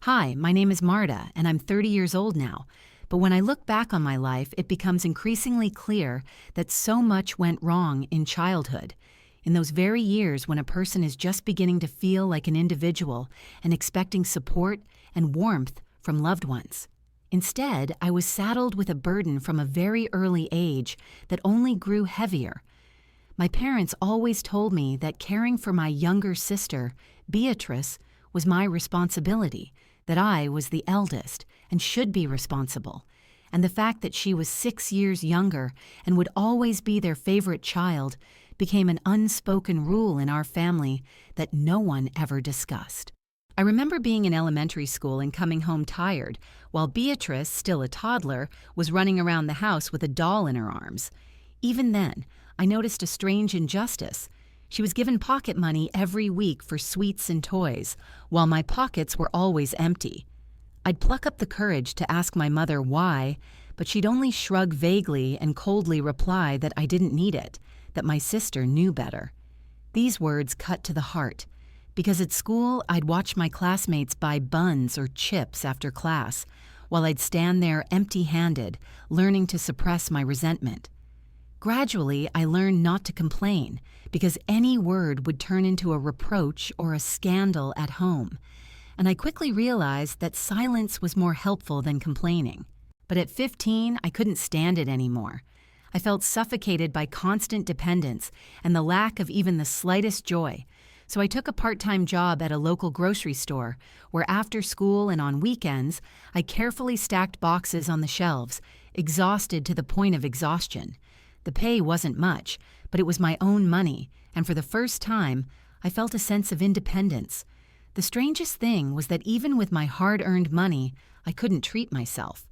Hi, my name is Marta, and I'm 30 years old now. But when I look back on my life, it becomes increasingly clear that so much went wrong in childhood. In those very years when a person is just beginning to feel like an individual and expecting support and warmth from loved ones. Instead, I was saddled with a burden from a very early age that only grew heavier. My parents always told me that caring for my younger sister, Beatrice, was my responsibility, that I was the eldest and should be responsible, and the fact that she was 6 years younger and would always be their favorite child became an unspoken rule in our family that no one ever discussed. I remember being in elementary school and coming home tired, while Beatrice, still a toddler, was running around the house with a doll in her arms. Even then, I noticed a strange injustice. She was given pocket money every week for sweets and toys, while my pockets were always empty. I'd pluck up the courage to ask my mother why, but she'd only shrug vaguely and coldly reply that I didn't need it, that my sister knew better. These words cut to the heart, because at school I'd watch my classmates buy buns or chips after class, while I'd stand there empty-handed, learning to suppress my resentment. Gradually, I learned not to complain, because any word would turn into a reproach or a scandal at home, and I quickly realized that silence was more helpful than complaining. But at 15, I couldn't stand it anymore. I felt suffocated by constant dependence and the lack of even the slightest joy, so I took a part-time job at a local grocery store, where after school and on weekends, I carefully stacked boxes on the shelves, exhausted to the point of exhaustion. The pay wasn't much, but it was my own money, and for the first time, I felt a sense of independence. The strangest thing was that even with my hard-earned money, I couldn't treat myself.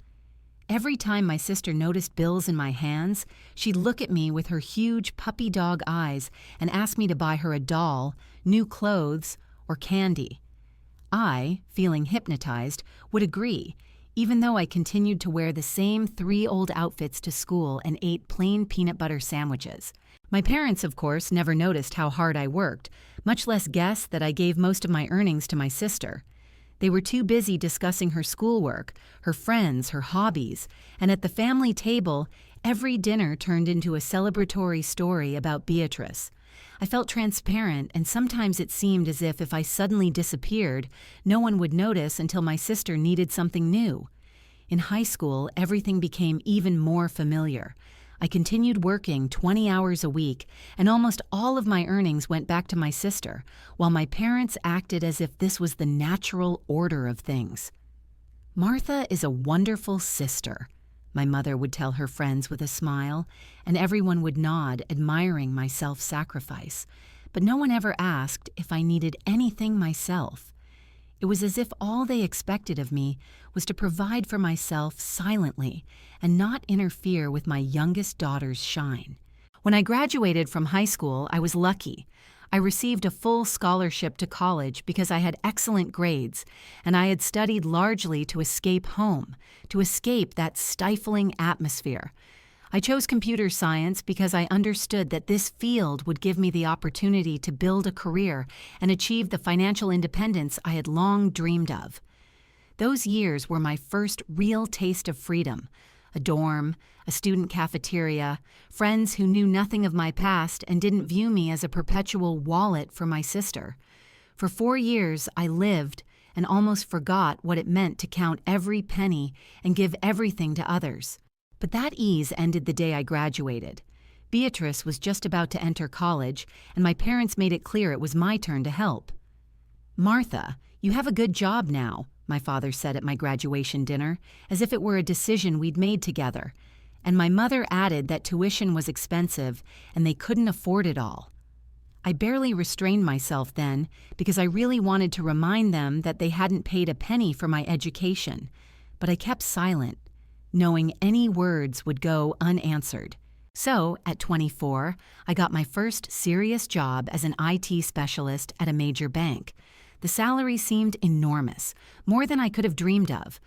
Every time my sister noticed bills in my hands, she'd look at me with her huge puppy dog eyes and ask me to buy her a doll, new clothes, or candy. I, feeling hypnotized, would agree, even though I continued to wear the same 3 old outfits to school and ate plain peanut butter sandwiches. My parents, of course, never noticed how hard I worked, much less guessed that I gave most of my earnings to my sister. They were too busy discussing her schoolwork, her friends, her hobbies, and at the family table, every dinner turned into a celebratory story about Beatrice. I felt transparent, and sometimes it seemed as if I suddenly disappeared, no one would notice until my sister needed something new. In high school, everything became even more familiar. I continued working 20 hours a week, and almost all of my earnings went back to my sister, while my parents acted as if this was the natural order of things. "Martha is a wonderful sister," my mother would tell her friends with a smile, and everyone would nod, admiring my self-sacrifice. But no one ever asked if I needed anything myself. It was as if all they expected of me was to provide for myself silently and not interfere with my youngest daughter's shine. When I graduated from high school, I was lucky. I received a full scholarship to college because I had excellent grades, and I had studied largely to escape home, to escape that stifling atmosphere. I chose computer science because I understood that this field would give me the opportunity to build a career and achieve the financial independence I had long dreamed of. Those years were my first real taste of freedom. A dorm, a student cafeteria, friends who knew nothing of my past and didn't view me as a perpetual wallet for my sister. For 4 years, I lived and almost forgot what it meant to count every penny and give everything to others. But that ease ended the day I graduated. Beatrice was just about to enter college, and my parents made it clear it was my turn to help. "Martha, you have a good job now," my father said at my graduation dinner, as if it were a decision we'd made together, and my mother added that tuition was expensive and they couldn't afford it all. I barely restrained myself then, because I really wanted to remind them that they hadn't paid a penny for my education, but I kept silent, knowing any words would go unanswered. So, at 24, I got my first serious job as an IT specialist at a major bank. The salary seemed enormous, more than I could have dreamed of,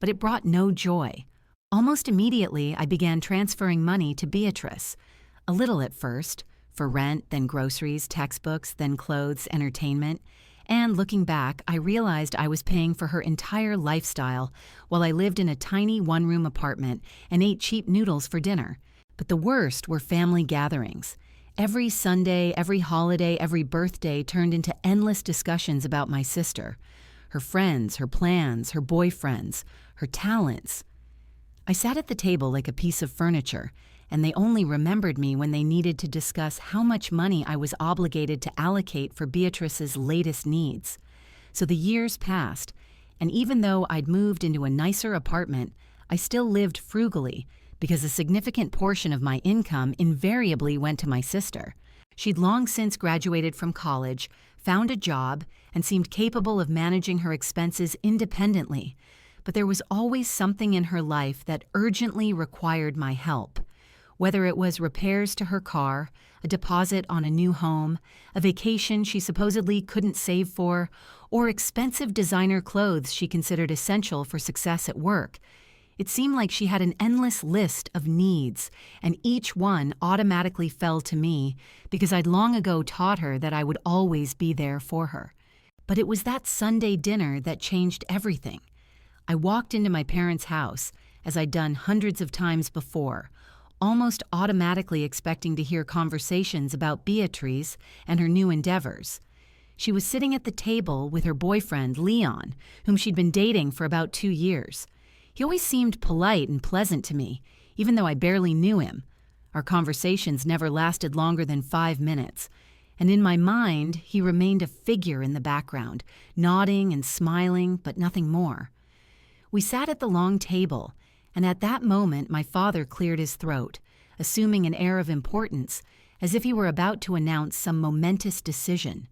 but it brought no joy. Almost immediately, I began transferring money to Beatrice. A little at first, for rent, then groceries, textbooks, then clothes, entertainment. And looking back, I realized I was paying for her entire lifestyle while I lived in a tiny one-room apartment and ate cheap noodles for dinner. But the worst were family gatherings. Every Sunday, every holiday, every birthday turned into endless discussions about my sister. Her friends, her plans, her boyfriends, her talents. I sat at the table like a piece of furniture, and they only remembered me when they needed to discuss how much money I was obligated to allocate for Beatrice's latest needs. So the years passed, and even though I'd moved into a nicer apartment, I still lived frugally because a significant portion of my income invariably went to my sister. She'd long since graduated from college, found a job, and seemed capable of managing her expenses independently, but there was always something in her life that urgently required my help. Whether it was repairs to her car, a deposit on a new home, a vacation she supposedly couldn't save for, or expensive designer clothes she considered essential for success at work, it seemed like she had an endless list of needs, and each one automatically fell to me because I'd long ago taught her that I would always be there for her. But it was that Sunday dinner that changed everything. I walked into my parents' house, as I'd done hundreds of times before, almost automatically expecting to hear conversations about Beatrice and her new endeavors. She was sitting at the table with her boyfriend, Leon, whom she'd been dating for about 2 years. He always seemed polite and pleasant to me, even though I barely knew him. Our conversations never lasted longer than 5 minutes, and in my mind, he remained a figure in the background, nodding and smiling, but nothing more. We sat at the long table, and at that moment my father cleared his throat, assuming an air of importance, as if he were about to announce some momentous decision.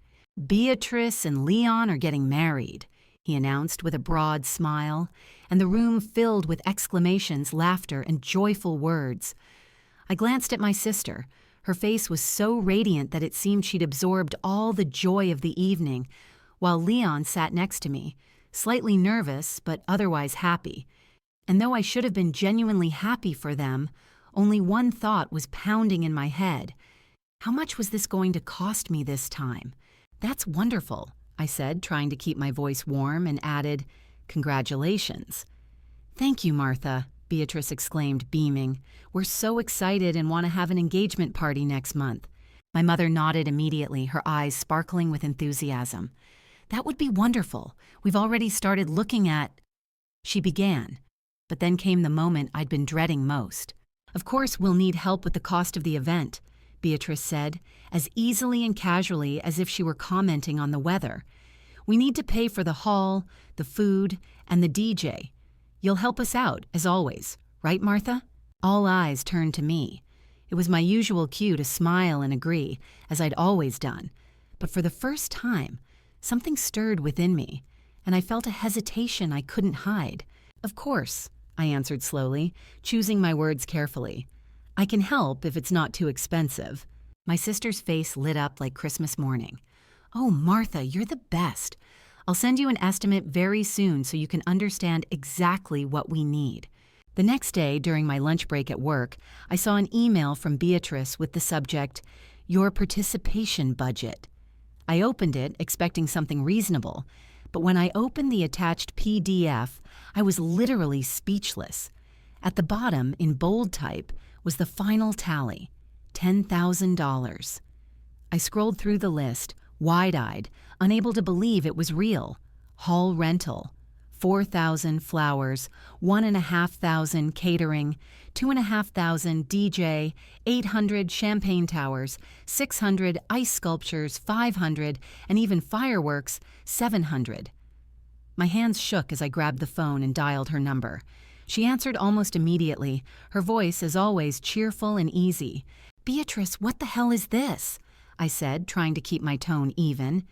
"Beatrice and Leon are getting married," he announced with a broad smile, and the room filled with exclamations, laughter, and joyful words. I glanced at my sister. Her face was so radiant that it seemed she'd absorbed all the joy of the evening, while Leon sat next to me, slightly nervous but otherwise happy. And though I should have been genuinely happy for them, only one thought was pounding in my head. How much was this going to cost me this time? "That's wonderful," I said, trying to keep my voice warm, and added, "Congratulations." "Thank you, Martha," Beatrice exclaimed, beaming. "We're so excited and want to have an engagement party next month." My mother nodded immediately, her eyes sparkling with enthusiasm. "That would be wonderful. We've already started looking at—" She began. But then came the moment I'd been dreading most. "Of course, we'll need help with the cost of the event," Beatrice said, as easily and casually as if she were commenting on the weather. "We need to pay for the hall, the food, and the DJ. You'll help us out, as always, right, Martha?" All eyes turned to me. It was my usual cue to smile and agree, as I'd always done. But for the first time, something stirred within me, and I felt a hesitation I couldn't hide. "Of course," I answered slowly, choosing my words carefully. "I can help if it's not too expensive." My sister's face lit up like Christmas morning. "Oh, Martha, you're the best. I'll send you an estimate very soon so you can understand exactly what we need." The next day, during my lunch break at work, I saw an email from Beatrice with the subject, "Your participation budget." I opened it, expecting something reasonable, but when I opened the attached PDF, I was literally speechless. At the bottom, in bold type, was the final tally, $10,000. I scrolled through the list, wide-eyed, unable to believe it was real. Hall rental, 4,000 flowers, 1,500 catering, 2,500 DJ, 800 champagne towers, 600 ice sculptures, 500, and even fireworks, 700. My hands shook as I grabbed the phone and dialed her number. She answered almost immediately, her voice, as always, cheerful and easy. "Beatrice, what the hell is this?" I said, trying to keep my tone even.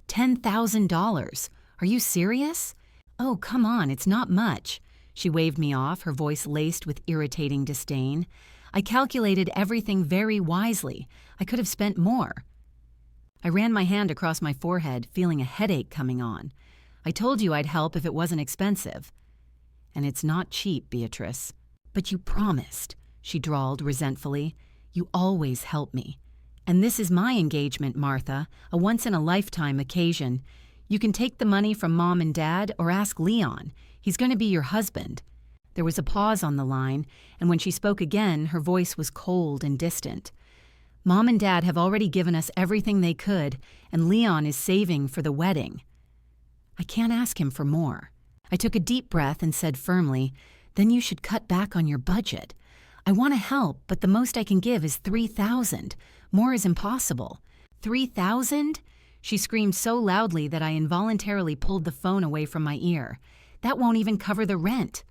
$10,000. Are you serious? "Oh, come on, it's not much." She waved me off, her voice laced with irritating disdain. "I calculated everything very wisely. I could have spent more." I ran my hand across my forehead, feeling a headache coming on. "I told you I'd help if it wasn't expensive." "And it's not cheap, Beatrice." "But you promised," she drawled resentfully. "You always help me. And this is my engagement, Martha, a once-in-a-lifetime occasion. You can take the money from Mom and Dad or ask Leon. He's going to be your husband." There was a pause on the line, and when she spoke again, her voice was cold and distant. "Mom and Dad have already given us everything they could, and Leon is saving for the wedding." "I can't ask him for more." I took a deep breath and said firmly, "Then you should cut back on your budget. I want to help, but the most I can give is $3,000. More is impossible." $3,000? She screamed so loudly that I involuntarily pulled the phone away from my ear. "That won't even cover the rent."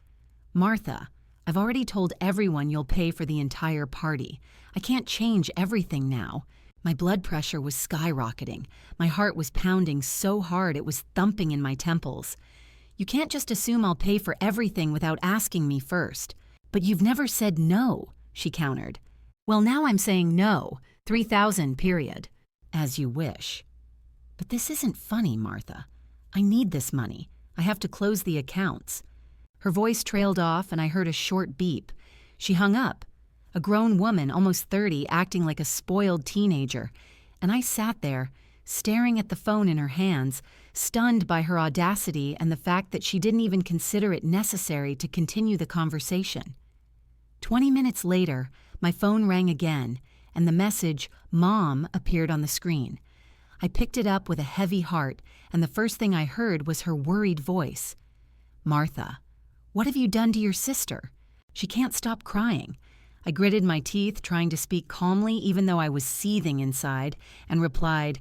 "Martha, I've already told everyone you'll pay for the entire party. I can't change everything now." My blood pressure was skyrocketing. My heart was pounding so hard it was thumping in my temples. "You can't just assume I'll pay for everything without asking me first." "But you've never said no," she countered. "Well, now I'm saying no. 3,000, period." "As you wish." "But this isn't funny, Martha. I need this money. I have to close the accounts." Her voice trailed off and I heard a short beep. She hung up. A grown woman, almost 30, acting like a spoiled teenager. And I sat there, staring at the phone in her hands, stunned by her audacity and the fact that she didn't even consider it necessary to continue the conversation. 20 minutes later, my phone rang again, and the message, "Mom," appeared on the screen. I picked it up with a heavy heart, and the first thing I heard was her worried voice. "Martha, what have you done to your sister? She can't stop crying." I gritted my teeth, trying to speak calmly even though I was seething inside, and replied,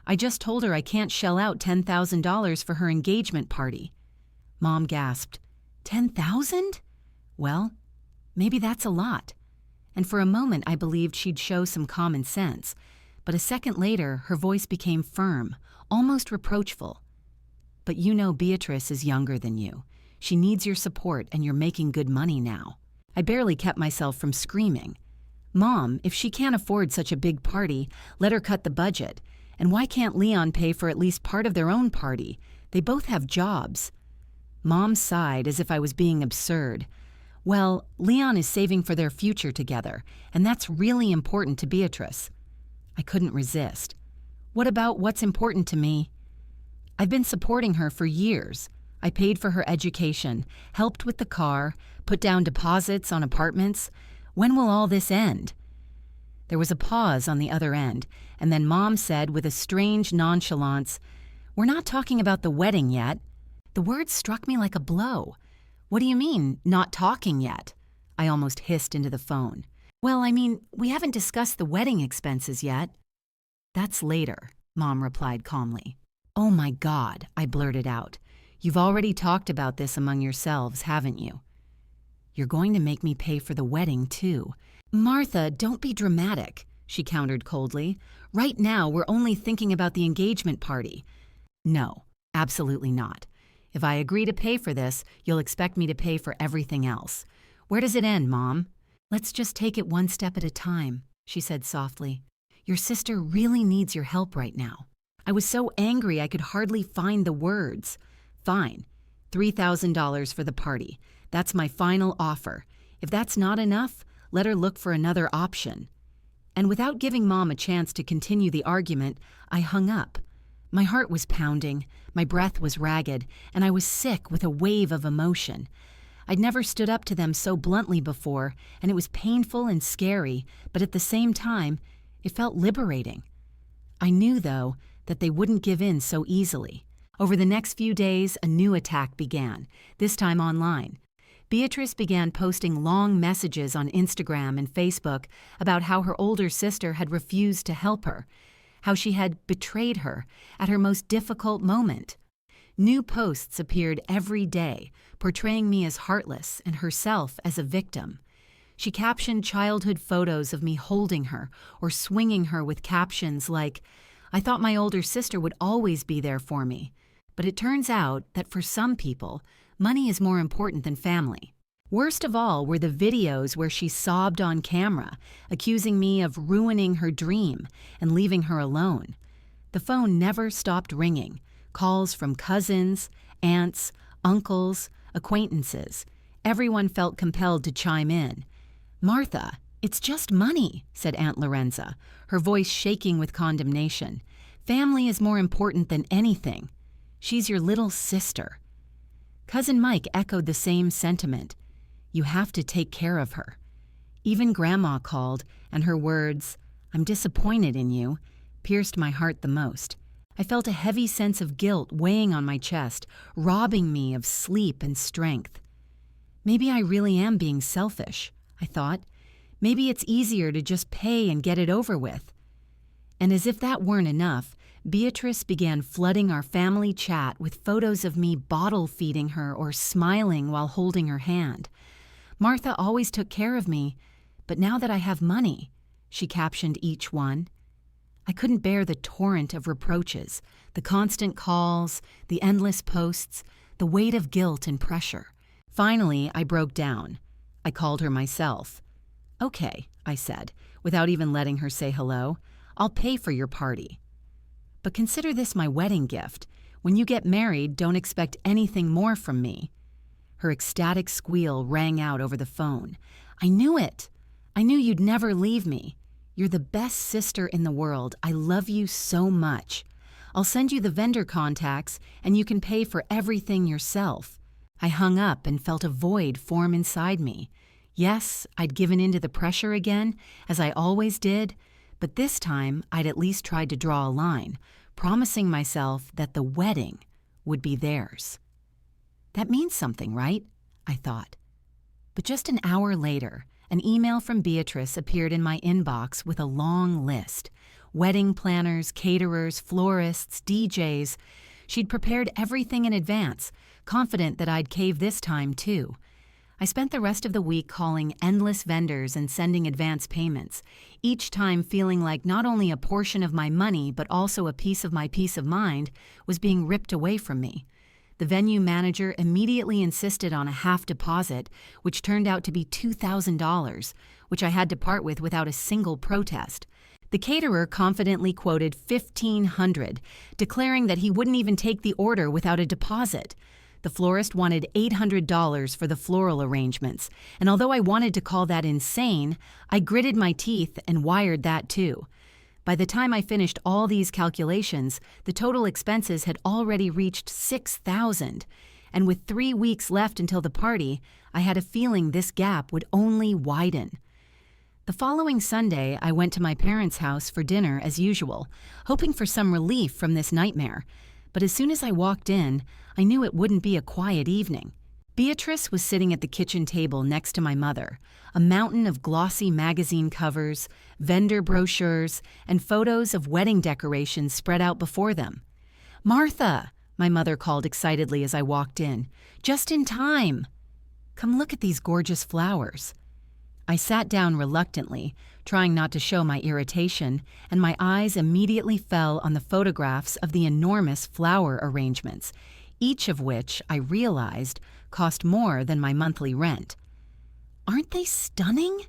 "I just told her I can't shell out $10,000 for her engagement party." Mom gasped, "10,000? Well, maybe that's a lot." And for a moment I believed she'd show some common sense, but a second later her voice became firm, almost reproachful. "But you know Beatrice is younger than you. She needs your support and you're making good money now." I barely kept myself from screaming. "Mom, if she can't afford such a big party, let her cut the budget. And why can't Leon pay for at least part of their own party? They both have jobs." Mom sighed as if I was being absurd. "Well, Leon is saving for their future together, and that's really important to Beatrice." I couldn't resist. "What about what's important to me?" "I've been supporting her for years. I paid for her education, helped with the car, put down deposits on apartments. When will all this end?" There was a pause on the other end, and then Mom said with a strange nonchalance, "We're not talking about the wedding yet." The words struck me like a blow. "What do you mean, not talking yet?" I almost hissed into the phone. "Well, I mean, we haven't discussed the wedding expenses yet." "That's later," Mom replied calmly. "Oh my God," I blurted out. "You've already talked about this among yourselves, haven't you?" "You're going to make me pay for the wedding, too." "Martha, don't be dramatic," she countered coldly. "Right now, we're only thinking about the engagement party." "No, absolutely not. If I agree to pay for this, you'll expect me to pay for everything else. Where does it end, Mom?" "Let's just take it one step at a time," she said softly. "Your sister really needs your help right now." I was so angry I could hardly find the words. "Fine, $3,000 for the party. That's my final offer. If that's not enough, let her look for another option." And without giving Mom a chance to continue the argument, I hung up. My heart was pounding, my breath was ragged, and I was sick with a wave of emotion. I'd never stood up to them so bluntly before, and it was painful and scary, but at the same time, it felt liberating. I knew, though, that they wouldn't give in so easily. Over the next few days, a new attack began, this time online. Beatrice began posting long messages on Instagram and Facebook about how her older sister had refused to help her, how she had betrayed her at her most difficult moment. New posts appeared every day, portraying me as heartless and herself as a victim. She captioned childhood photos of me holding her or swinging her with captions like, "I thought my older sister would always be there for me." But it turns out that for some people, money is more important than family. Worst of all were the videos where she sobbed on camera, accusing me of ruining her dream and leaving her alone. The phone never stopped ringing. Calls from cousins, aunts, uncles, acquaintances. Everyone felt compelled to chime in. "Martha, it's just money," said Aunt Lorenza, her voice shaking with condemnation. "Family is more important than anything." She's your little sister." Cousin Mike echoed the same sentiment. "You have to take care of her." Even Grandma called, and her words, "I'm disappointed in you," pierced my heart the most. I felt a heavy sense of guilt weighing on my chest, robbing me of sleep and strength. Maybe I really am being selfish, I thought. Maybe it's easier to just pay and get it over with. And as if that weren't enough, Beatrice began flooding our family chat with photos of me bottle feeding her or smiling while holding her hand. "Martha always took care of me, but now that I have money," she captioned each one. I couldn't bear the torrent of reproaches, the constant calls, the endless posts, the weight of guilt and pressure. Finally, I broke down. I called her myself. "Okay," I said, without even letting her say hello. "I'll pay for your party. But consider this my wedding gift. When you get married, don't expect anything more from me." Her ecstatic squeal rang out over the phone. "I knew it! I knew you'd never leave me. You're the best sister in the world. I love you so much. I'll send you the vendor contacts, and you can pay for everything yourself." I hung up and felt a void form inside me. Yes, I'd given in to the pressure again, as I always did, but this time I'd at least tried to draw a line, promising myself that the wedding would be theirs. That means something, right? I thought. But just an hour later, an email from Beatrice appeared in my inbox with a long list. Wedding planners, caterers, florists, DJs. She'd prepared everything in advance, confident that I'd cave this time too. I spent the rest of the week calling endless vendors and sending advance payments, each time feeling like not only a portion of my money but also a piece of my peace of mind was being ripped away from me. The venue manager immediately insisted on a half deposit, which turned out to be $2,000, which I had to part with without a single protest. The caterer confidently quoted $1,500, declaring that he wouldn't even take the order without a deposit. The florist wanted $800 for the floral arrangements, and although I wanted to call that insane, I gritted my teeth and wired that too. By the time I finished all these calculations, the total expenses had already reached $6,000, and with 3 weeks left until the party, I had a feeling this gap would only widen. The following Sunday, I went to my parents' house for dinner as usual, hoping for some relief from this nightmare. But as soon as I walked in, I knew it wouldn't be a quiet evening. Beatrice was sitting at the kitchen table next to my mother, a mountain of glossy magazine covers, vendor brochures, and photos of wedding decorations spread out before them. "Martha," my mother called excitedly as I walked in. "Just in time! Come look at these gorgeous flowers." I sat down reluctantly, trying not to show my irritation, and my eyes immediately fell on the photographs of the enormous flower arrangements, each of which, I realized, cost more than my monthly rent. "Aren't they stunning?"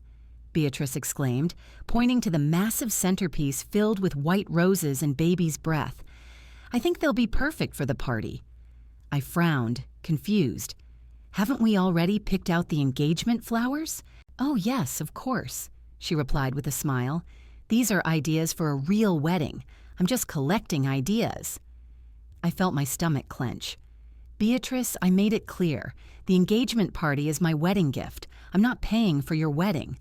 Beatrice exclaimed, pointing to the massive centerpiece filled with white roses and baby's breath. "I think they'll be perfect for the party." I frowned, confused. "Haven't we already picked out the engagement flowers?" "Oh, yes, of course," she replied with a smile. "These are ideas for a real wedding. I'm just collecting ideas." I felt my stomach clench. "Beatrice, I made it clear. The engagement party is my wedding gift. I'm not paying for your wedding."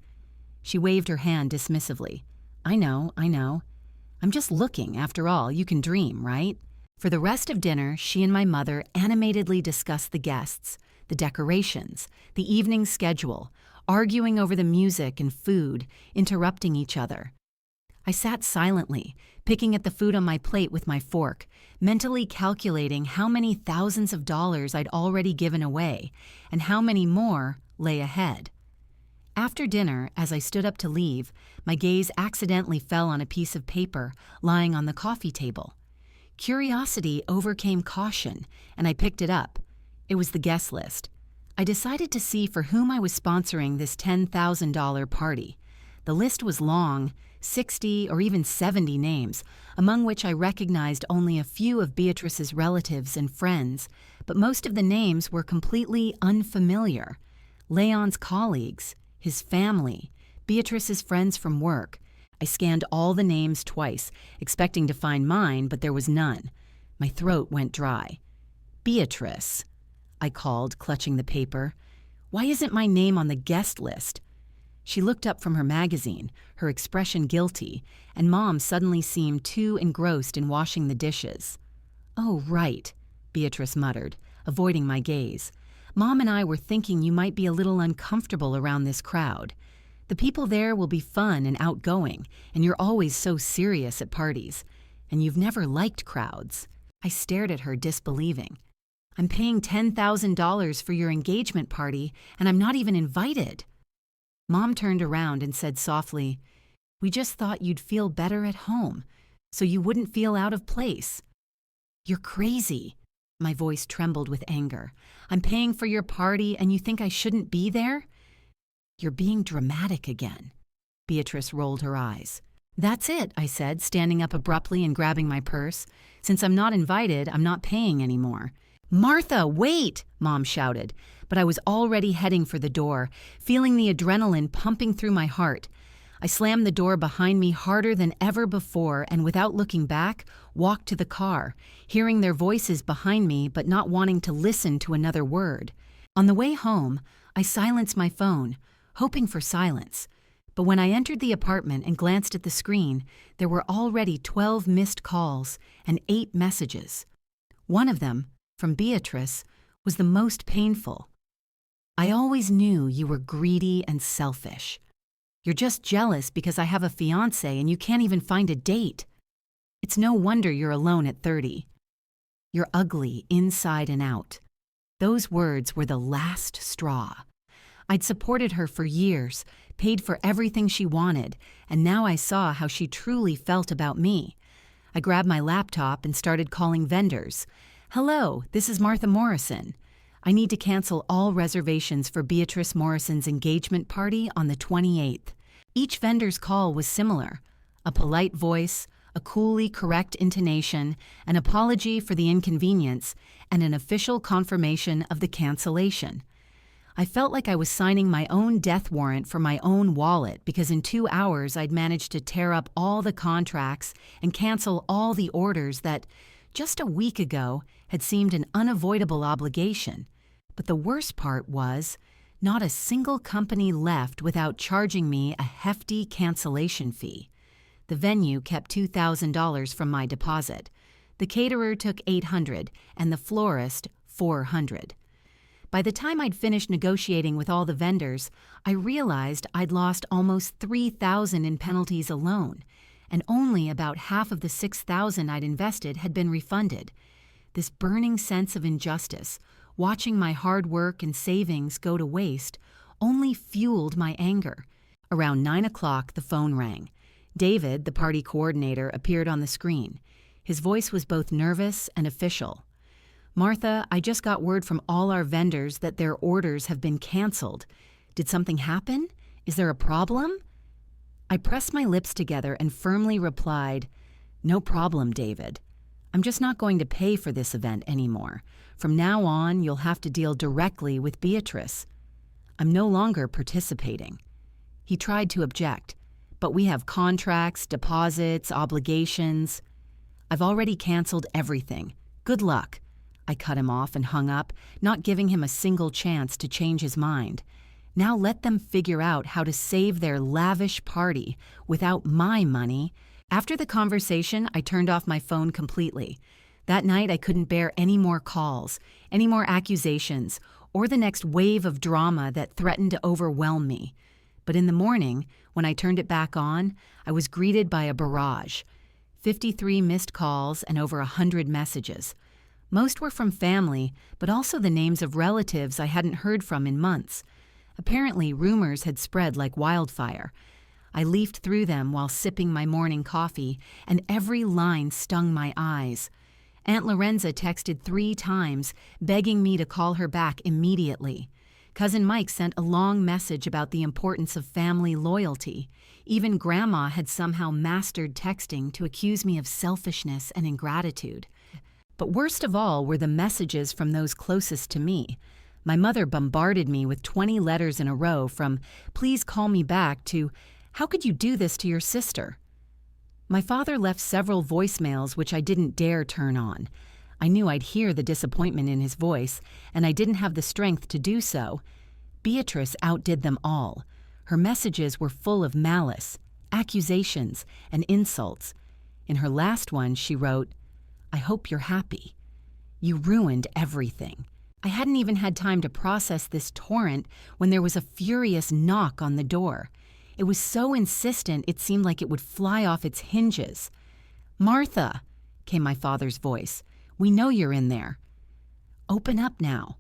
She waved her hand dismissively. I know. I'm just looking, after all. You can dream, right?" For the rest of dinner, she and my mother animatedly discussed the guests, the decorations, the evening schedule, arguing over the music and food, interrupting each other. I sat silently, picking at the food on my plate with my fork, mentally calculating how many thousands of dollars I'd already given away and how many more lay ahead. After dinner, as I stood up to leave, my gaze accidentally fell on a piece of paper lying on the coffee table. Curiosity overcame caution, and I picked it up. It was the guest list. I decided to see for whom I was sponsoring this $10,000 party. The list was long, 60 or even 70 names, among which I recognized only a few of Beatrice's relatives and friends, but most of the names were completely unfamiliar. Leon's colleagues, his family, Beatrice's friends from work. I scanned all the names twice, expecting to find mine, but there was none. My throat went dry. Beatrice, I called, clutching the paper. Why isn't my name on the guest list? She looked up from her magazine, her expression guilty, and Mom suddenly seemed too engrossed in washing the dishes. Oh, right, Beatrice muttered, avoiding my gaze. Mom and I were thinking you might be a little uncomfortable around this crowd. The people there will be fun and outgoing, and you're always so serious at parties. And you've never liked crowds. I stared at her, disbelieving. I'm paying $10,000 for your engagement party, and I'm not even invited. Mom turned around and said softly, We just thought you'd feel better at home, so you wouldn't feel out of place. You're crazy. My voice trembled with anger. I'm paying for your party, and you think I shouldn't be there? You're being dramatic again. Beatrice rolled her eyes. That's it, I said, standing up abruptly and grabbing my purse. Since I'm not invited, I'm not paying anymore. Martha, wait! Mom shouted, but I was already heading for the door, feeling the adrenaline pumping through my heart. I slammed the door behind me harder than ever before and without looking back, walked to the car, hearing their voices behind me but not wanting to listen to another word. On the way home, I silenced my phone, hoping for silence. But when I entered the apartment and glanced at the screen, there were already 12 missed calls and 8 messages. One of them, from Beatrice, was the most painful. I always knew you were greedy and selfish. You're just jealous because I have a fiancé and you can't even find a date. It's no wonder you're alone at 30. You're ugly inside and out. Those words were the last straw. I'd supported her for years, paid for everything she wanted, and now I saw how she truly felt about me. I grabbed my laptop and started calling vendors. Hello, this is Martha Morrison. I need to cancel all reservations for Beatrice Morrison's engagement party on the 28th. Each vendor's call was similar. A polite voice, a coolly correct intonation, an apology for the inconvenience, and an official confirmation of the cancellation. I felt like I was signing my own death warrant for my own wallet because in 2 hours I'd managed to tear up all the contracts and cancel all the orders that, just a week ago, had seemed an unavoidable obligation. But the worst part was, not a single company left without charging me a hefty cancellation fee. The venue kept $2,000 from my deposit. The caterer took $800 and the florist $400. By the time I'd finished negotiating with all the vendors, I realized I'd lost almost $3,000 in penalties alone, and only about half of the $6,000 I'd invested had been refunded. This burning sense of injustice, watching my hard work and savings go to waste, only fueled my anger. Around 9 o'clock, the phone rang. David, the party coordinator, appeared on the screen. His voice was both nervous and official. Martha, I just got word from all our vendors that their orders have been canceled. Did something happen? Is there a problem? I pressed my lips together and firmly replied, No problem, David. I'm just not going to pay for this event anymore. From now on, you'll have to deal directly with Beatrice. I'm no longer participating. He tried to object, but we have contracts, deposits, obligations. I've already canceled everything. Good luck. I cut him off and hung up, not giving him a single chance to change his mind. Now let them figure out how to save their lavish party without my money. After the conversation, I turned off my phone completely. That night, I couldn't bear any more calls, any more accusations, or the next wave of drama that threatened to overwhelm me. But in the morning, when I turned it back on, I was greeted by a barrage. 53 missed calls and over 100 messages. Most were from family, but also the names of relatives I hadn't heard from in months. Apparently, rumors had spread like wildfire. I leafed through them while sipping my morning coffee, and every line stung my eyes. Aunt Lorenza texted 3 times, begging me to call her back immediately. Cousin Mike sent a long message about the importance of family loyalty. Even Grandma had somehow mastered texting to accuse me of selfishness and ingratitude. But worst of all were the messages from those closest to me. My mother bombarded me with 20 letters in a row from, "Please call me back," to, "How could you do this to your sister?" My father left several voicemails which I didn't dare turn on. I knew I'd hear the disappointment in his voice, and I didn't have the strength to do so. Beatrice outdid them all. Her messages were full of malice, accusations, and insults. In her last one, she wrote, "I hope you're happy. You ruined everything." I hadn't even had time to process this torrent when there was a furious knock on the door. It was so insistent it seemed like it would fly off its hinges. "Martha," came my father's voice, "we know you're in there. Open up now."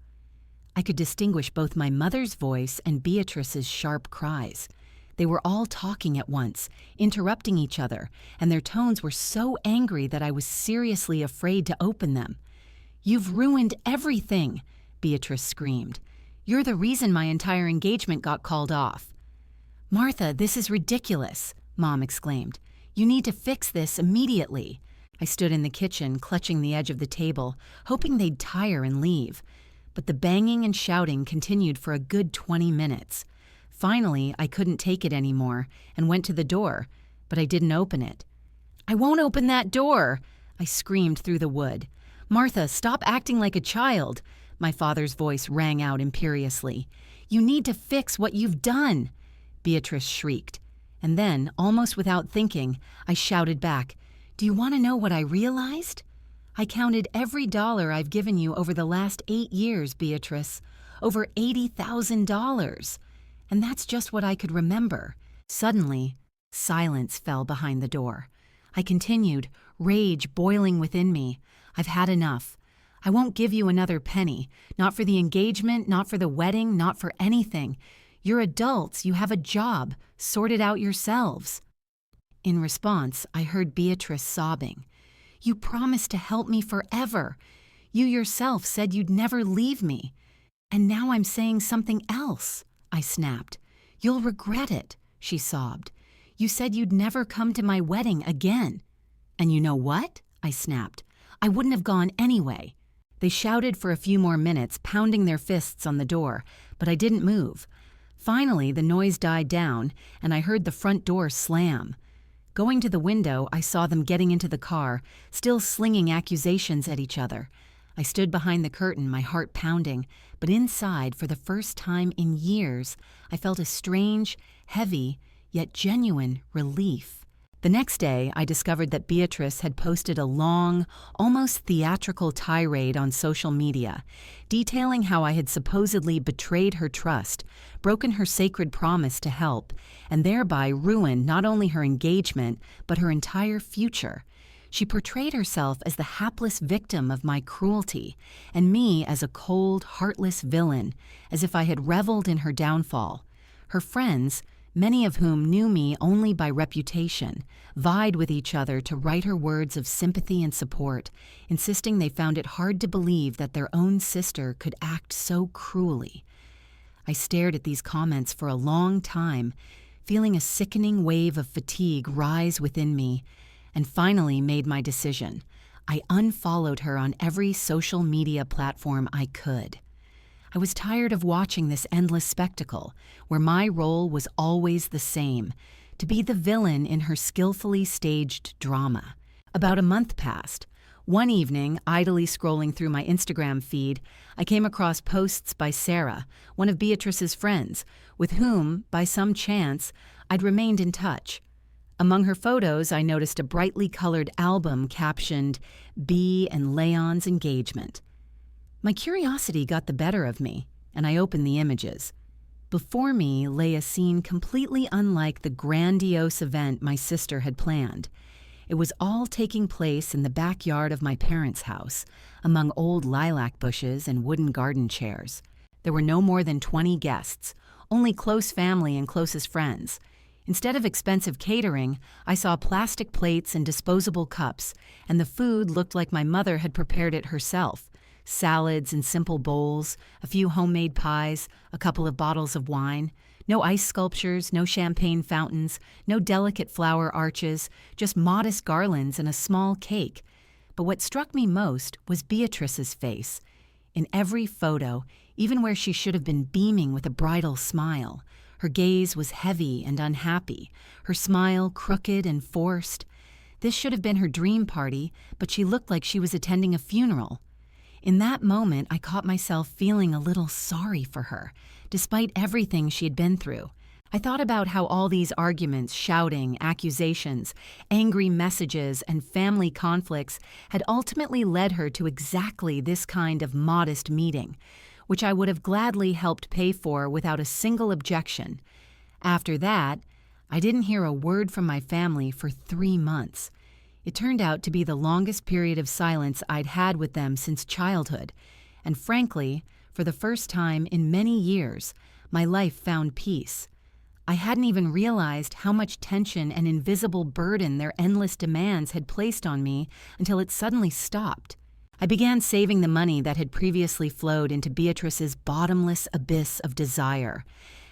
I could distinguish both my mother's voice and Beatrice's sharp cries. They were all talking at once, interrupting each other, and their tones were so angry that I was seriously afraid to open them. "You've ruined everything," Beatrice screamed. "You're the reason my entire engagement got called off." "Martha, this is ridiculous," Mom exclaimed. "You need to fix this immediately." I stood in the kitchen, clutching the edge of the table, hoping they'd tire and leave. But the banging and shouting continued for a good 20 minutes. Finally, I couldn't take it anymore and went to the door, but I didn't open it. "I won't open that door," I screamed through the wood. "Martha, stop acting like a child," my father's voice rang out imperiously. "You need to fix what you've done," Beatrice shrieked. And then, almost without thinking, I shouted back, "Do you want to know what I realized? I counted every dollar I've given you over the last 8 years, Beatrice. Over $80,000. And that's just what I could remember." Suddenly, silence fell behind the door. I continued, rage boiling within me. "I've had enough. I won't give you another penny. Not for the engagement, not for the wedding, not for anything. You're adults, you have a job. Sort it out yourselves." In response, I heard Beatrice sobbing. "You promised to help me forever. You yourself said you'd never leave me. And now I'm saying something else," I snapped. "You'll regret it," she sobbed. "You said you'd never come to my wedding again." "And you know what?" I snapped. "I wouldn't have gone anyway." They shouted for a few more minutes, pounding their fists on the door, but I didn't move. Finally, the noise died down, and I heard the front door slam. Going to the window, I saw them getting into the car, still slinging accusations at each other. I stood behind the curtain, my heart pounding, but inside, for the first time in years, I felt a strange, heavy, yet genuine relief. The next day, I discovered that Beatrice had posted a long, almost theatrical tirade on social media, detailing how I had supposedly betrayed her trust, broken her sacred promise to help, and thereby ruined not only her engagement, but her entire future. She portrayed herself as the hapless victim of my cruelty, and me as a cold, heartless villain, as if I had reveled in her downfall. Her friends, many of whom knew me only by reputation, vied with each other to write her words of sympathy and support, insisting they found it hard to believe that their own sister could act so cruelly. I stared at these comments for a long time, feeling a sickening wave of fatigue rise within me, and finally made my decision. I unfollowed her on every social media platform I could. I was tired of watching this endless spectacle, where my role was always the same, to be the villain in her skillfully staged drama. About a month passed. One evening, idly scrolling through my Instagram feed, I came across posts by Sarah, one of Beatrice's friends, with whom, by some chance, I'd remained in touch. Among her photos, I noticed a brightly colored album captioned, "Bea and Leon's Engagement." My curiosity got the better of me, and I opened the images. Before me lay a scene completely unlike the grandiose event my sister had planned. It was all taking place in the backyard of my parents' house, among old lilac bushes and wooden garden chairs. There were no more than 20 guests, only close family and closest friends. Instead of expensive catering, I saw plastic plates and disposable cups, and the food looked like my mother had prepared it herself. Salads in simple bowls, a few homemade pies, a couple of bottles of wine. No ice sculptures, no champagne fountains, no delicate flower arches, just modest garlands and a small cake. But what struck me most was Beatrice's face. In every photo, even where she should have been beaming with a bridal smile, her gaze was heavy and unhappy, her smile crooked and forced. This should have been her dream party, but she looked like she was attending a funeral. In that moment, I caught myself feeling a little sorry for her, despite everything she had been through. I thought about how all these arguments, shouting, accusations, angry messages, and family conflicts had ultimately led her to exactly this kind of modest meeting, which I would have gladly helped pay for without a single objection. After that, I didn't hear a word from my family for 3 months. It turned out to be the longest period of silence I'd had with them since childhood, and frankly, for the first time in many years, my life found peace. I hadn't even realized how much tension and invisible burden their endless demands had placed on me until it suddenly stopped. I began saving the money that had previously flowed into Beatrice's bottomless abyss of desire,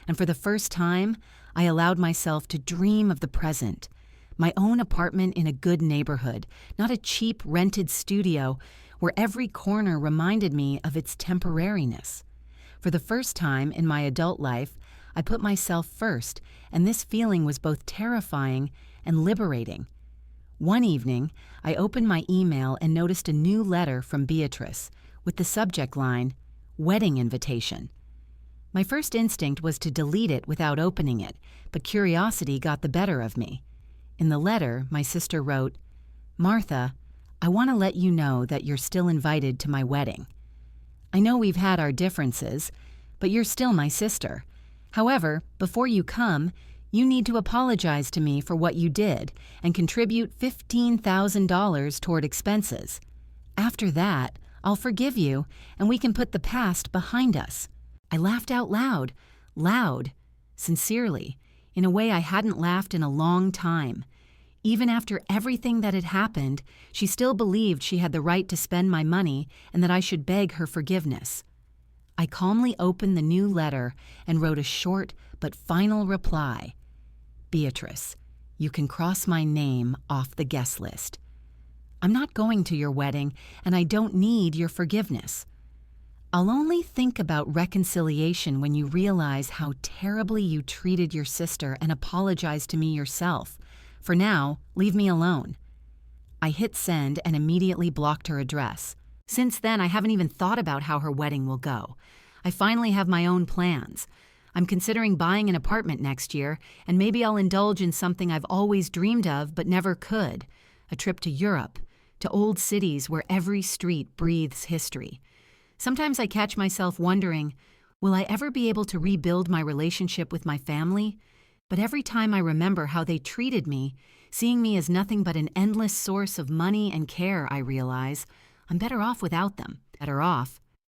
and for the first time, I allowed myself to dream of the present. My own apartment in a good neighborhood, not a cheap rented studio where every corner reminded me of its temporariness. For the first time in my adult life, I put myself first, and this feeling was both terrifying and liberating. One evening, I opened my email and noticed a new letter from Beatrice, with the subject line, "Wedding Invitation." My first instinct was to delete it without opening it, but curiosity got the better of me. In the letter, my sister wrote, "Martha, I want to let you know that you're still invited to my wedding. I know we've had our differences, but you're still my sister. However, before you come, you need to apologize to me for what you did and contribute $15,000 toward expenses. After that, I'll forgive you and we can put the past behind us." I laughed out loud, sincerely, in a way I hadn't laughed in a long time. Even after everything that had happened, she still believed she had the right to spend my money and that I should beg her forgiveness. I calmly opened the new letter and wrote a short but final reply. "Beatrice, you can cross my name off the guest list. I'm not going to your wedding, and I don't need your forgiveness. I'll only think about reconciliation when you realize how terribly you treated your sister and apologize to me yourself. For now, leave me alone." I hit send and immediately blocked her address. Since then, I haven't even thought about how her wedding will go. I finally have my own plans. I'm considering buying an apartment next year, and maybe I'll indulge in something I've always dreamed of but never could, a trip to Europe, to old cities where every street breathes history. Sometimes I catch myself wondering, will I ever be able to rebuild my relationship with my family? But every time I remember how they treated me, seeing me as nothing but an endless source of money and care, I realize I'm better off without them. Better off